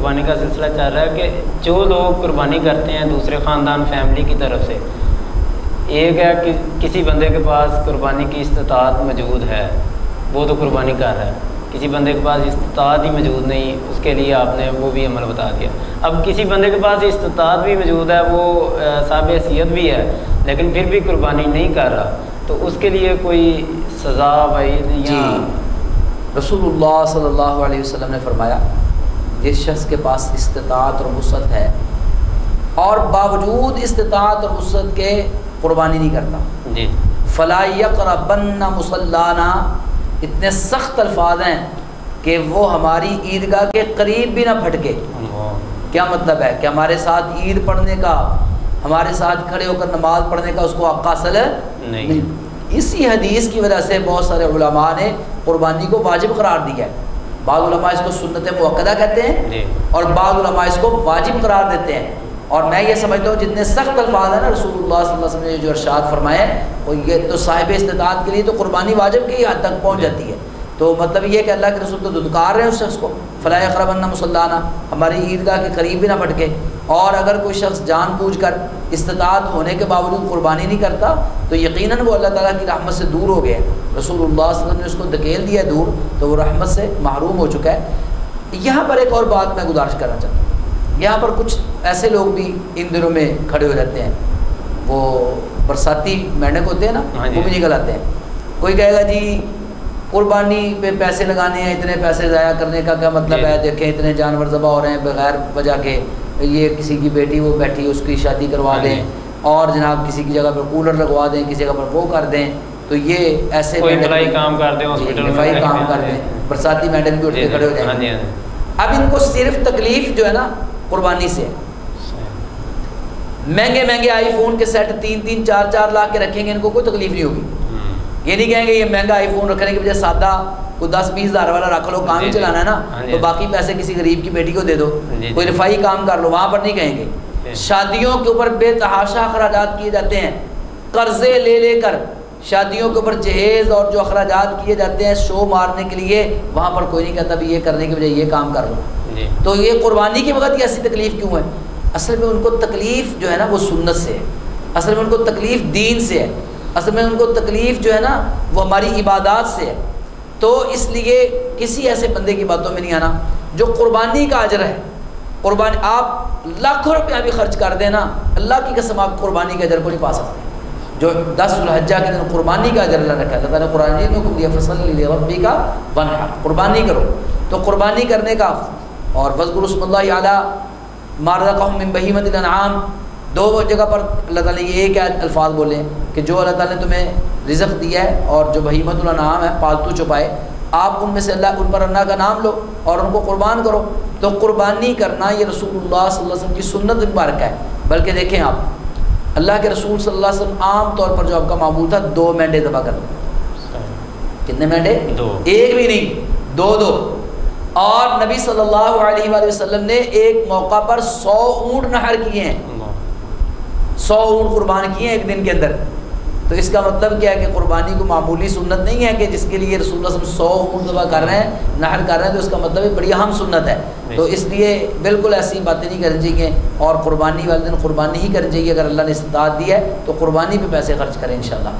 قربانی کا سلسلہ چل رہا ہے کہ جو لوگ قربانی کرتے ہیں دوسرے خاندان فیملی کی طرف سے، ایک ہے کہ کسی بندے کے پاس قربانی کی استطاعت موجود ہے، وہ تو قربانی کر رہا ہے، کسی بندے کے پاس استطاعت ہی موجود نہیں، اس کے لیے آپ نے وہ بھی عمل بتا دیا۔ اب کسی بندے کے پاس استطاعت بھی موجود ہے، وہ صاحب حیثیت بھی ہے، لیکن پھر بھی قربانی نہیں کر رہا، تو اس کے لیے کوئی سزا وعید یا؟ رسول اللہ صلی اللہ علیہ وسلم نے فرمایا جس شخص کے پاس استطاعت اور وسعت ہے اور باوجود استطاعت اور وسعت کے قربانی نہیں کرتا، جی، فلا یقربن مصلانا، اتنے سخت الفاظ ہیں کہ وہ ہماری عیدگاہ کے قریب بھی نہ پھٹکے۔ کیا مطلب ہے کہ ہمارے ساتھ عید پڑھنے کا، ہمارے ساتھ کھڑے ہو کر نماز پڑھنے کا اس کو حق حاصل نہیں۔ اسی حدیث کی وجہ سے بہت سارے علماء نے قربانی کو واجب قرار دیا ہے۔ بعض علماء اس کو سنت مؤکدہ کہتے ہیں اور بعض علماء اس کو واجب قرار دیتے ہیں، اور میں یہ سمجھتا ہوں جتنے سخت الفاظ ہیں نا رسول اللہ صلی اللہ علیہ وسلم نے جو ارشاد فرمائے، وہ یہ تو صاحب استطاعت کے لیے تو قربانی واجب کی حد تک پہنچ جاتی ہے۔ تو مطلب یہ کہ اللہ کے رسول تو دھتکار رہے ہیں اس شخص کو، فلا یقربن مصلانا، ہماری عیدگاہ کے قریب بھی نہ پھٹکے۔ اور اگر کوئی شخص جان بوجھ کر استطاعت ہونے کے باوجود قربانی نہیں کرتا تو یقیناً وہ اللہ تعالیٰ کی رحمت سے دور ہو گیا۔ رسول اللہ صلی اللہ علیہ وسلم نے اس کو دھکیل دیا دور، تو وہ رحمت سے محروم ہو چکا ہے۔ یہاں پر ایک اور بات میں گزارش کرنا چاہتا ہوں، یہاں پر کچھ ایسے لوگ بھی ان دنوں میں کھڑے ہو جاتے ہیں، وہ برساتی مینڈک ہوتے ہیں نا، وہ بھی نکل آتے ہیں۔ کوئی کہے گا جی قربانی پہ پیسے لگانے ہیں، اتنے پیسے ضائع کرنے کا کیا مطلب ہے، دیکھیں اتنے جانور ذبح ہو رہے ہیں بغیر وجہ کے، یہ کسی کی بیٹی وہ بیٹھی اس کی شادی کروا دیں، اور جناب کسی کی جگہ پر کولر لگوا دیں، کسی جگہ پر وہ کر دیں، تو یہ ایسے کوئی کام کر دیں، ہاسپٹل میں کام کر دیں، برساتی مینڈک بھی اٹھ کے کھڑے ہو جائیں۔ اب ان کو صرف تکلیف جو ہے نا قربانی سے، مہنگے مہنگے آئی فون کے سیٹ 3-3 4-4 لاکھ کے رکھیں گے، ان کو کوئی تکلیف نہیں ہوگی۔ یہ نہیں کہیں گے یہ مہنگا آئی فون رکھنے کے بجائے سادہ کوئی 10-20 ہزار والا رکھ لو، کام ہی چلانا ہے نا، تو باقی پیسے کسی غریب کی بیٹی کو دے دو، کوئی رفاہی کام کر لو، وہاں پر نہیں کہیں گے۔ شادیوں کے اوپر بے تحاشا اخراجات کیے جاتے ہیں، قرضے لے لے کر شادیوں کے اوپر جہیز اور جو اخراجات کیے جاتے ہیں شو مارنے کے لیے، وہاں پر کوئی نہیں کہتا بھی یہ کرنے کے بجائے یہ کام کر لو۔ تو یہ قربانی کے وقت یہ ایسی تکلیف کیوں ہے؟ اصل میں ان کو تکلیف جو ہے نا وہ سنت سے ہے، اصل میں ان کو تکلیف دین سے ہے، اصل میں ان کو تکلیف جو ہے نا وہ ہماری عبادات سے ہے۔ تو اس لیے کسی ایسے بندے کی باتوں میں نہیں آنا جو قربانی کا اجر ہے۔ قربانی آپ لاکھوں روپیہ بھی خرچ کر دیں نا، اللہ کی قسم آپ قربانی کے اجر کو نہیں پا سکتے۔ جو 10 ذوالحجہ کے دن قربانی کا اجر اللہ رکھا ہے، اللہ تعالیٰ نے قرآن مجید میں حکم دیا فصل لربک وانحر، قربانی کرو۔ تو قربانی کرنے کا اور وذکروا اسم اللہ علی ما رزقہم من بہیمۃ الانعام، دو جگہ پر اللہ تعالیٰ نے یہ ایک الفاظ بولے کہ جو اللہ تعالیٰ نے تمہیں رزق دیا ہے اور جو بہیمۃ الانعام ہے پالتو چوپائے، آپ ان میں سے ان پر اللہ کا نام لو اور ان کو قربان کرو۔ تو قربانی کرنا یہ رسول اللہ صلی اللہ علیہ وسلم کی سنت مبارکہ ہے۔ بلکہ دیکھیں آپ اللہ کے رسول صلی اللہ علیہ وسلم عام طور پر جو آپ کا معمول تھا 2 مینڈے ذبح کرتے۔ کتنے مینڈے؟ 2، ایک بھی نہیں، 2۔ اور نبی صلی اللہ علیہ وآلہ وسلم نے ایک موقع پر 100 اونٹ نحر کیے ہیں، 100 اونٹ قربان کیے ہیں ایک دن کے اندر۔ تو اس کا مطلب کیا ہے کہ قربانی کو معمولی سنت نہیں ہے کہ جس کے لیے رسول اللہ صلی اللہ علیہ وسلم 100 اونٹ ذبح کر رہے ہیں، نحر کر رہے ہیں، تو اس کا مطلب ہے بڑی اہم سنت ہے۔ تو اس لیے بالکل ایسی باتیں نہیں کرنی چاہیے، اور قربانی والے دن قربانی ہی کرنی چاہیے۔ اگر اللہ نے استطاعت دی ہے تو قربانی پہ پیسے خرچ کریں انشاءاللہ۔